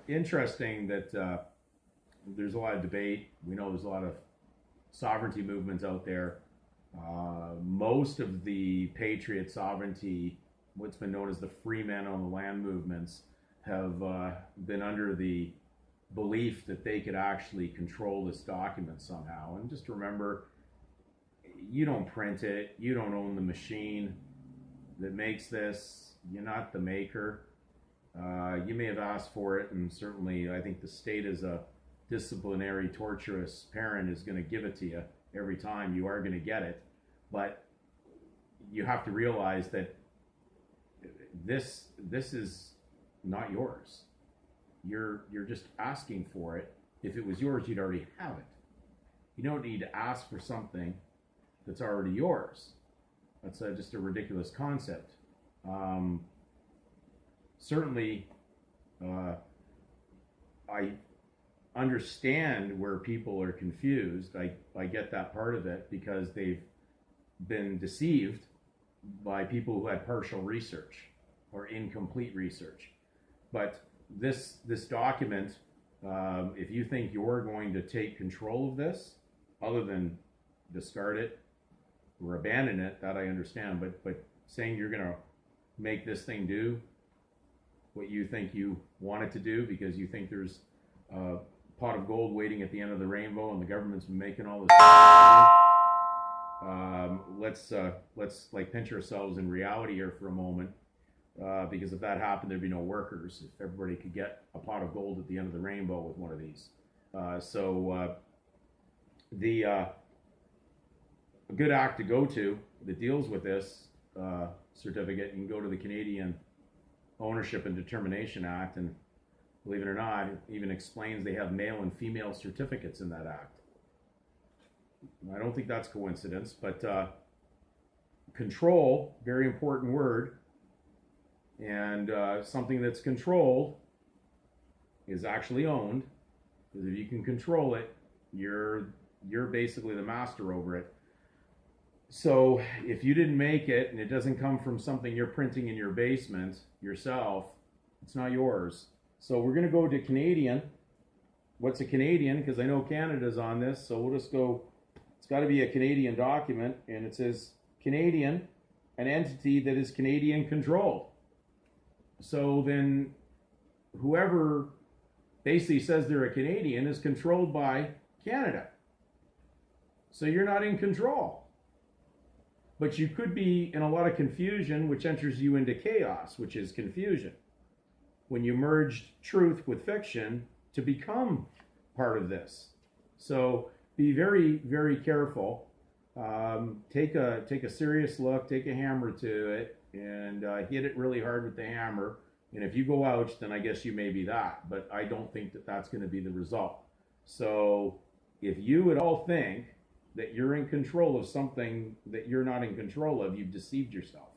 Interesting that there's a lot of debate. We know there's a lot of sovereignty movements out there. Most of the patriot sovereignty, what's been known as the free men on the land movements, have been under the belief that they could actually control this document somehow. And just remember, you don't print it, you don't own the machine that makes this, you're not the maker. You may have asked for it, and certainly I think the state, as a disciplinary, torturous parent, is going to give it to you every time. You are going to get it, but you have to realize that this is not yours. You're just asking for it. If it was yours, you'd already have it. You don't need to ask for something that's already yours. That's just a ridiculous concept. Certainly, I understand where people are confused. I get that part of it because they've been deceived by people who had partial research or incomplete research. But this document, if you think you're going to take control of this, other than discard it or abandon it, that I understand. But saying you're going to make this thing do what you think you want it to do because you think there's a pot of gold waiting at the end of the rainbow and the government's been making all this money. Let's like pinch ourselves in reality here for a moment, because if that happened, there'd be no workers if everybody could get a pot of gold at the end of the rainbow with one of these. A good act to go to that deals with this certificate, you can go to the Canadian Ownership and Determination Act, and believe it or not, it even explains they have male and female certificates in that act. I don't think that's coincidence, but control, very important word, and something that's controlled is actually owned, because if you can control it, you're basically the master over it. So if you didn't make it and it doesn't come from something you're printing in your basement yourself, it's not yours. So we're going to go to Canadian. What's a Canadian? Because I know Canada's on this, so we'll just go, it's got to be a Canadian document, and it says Canadian, an entity that is Canadian controlled. So then whoever basically says they're a Canadian is controlled by Canada. So you're not in control. But you could be in a lot of confusion, which enters you into chaos, which is confusion. When you merged truth with fiction to become part of this. So be very, very careful. Take a serious look, take a hammer to it, and hit it really hard with the hammer. And if you go ouch, then I guess you may be that. But I don't think that that's going to be the result. So if you at all think that you're in control of something that you're not in control of, you've deceived yourself.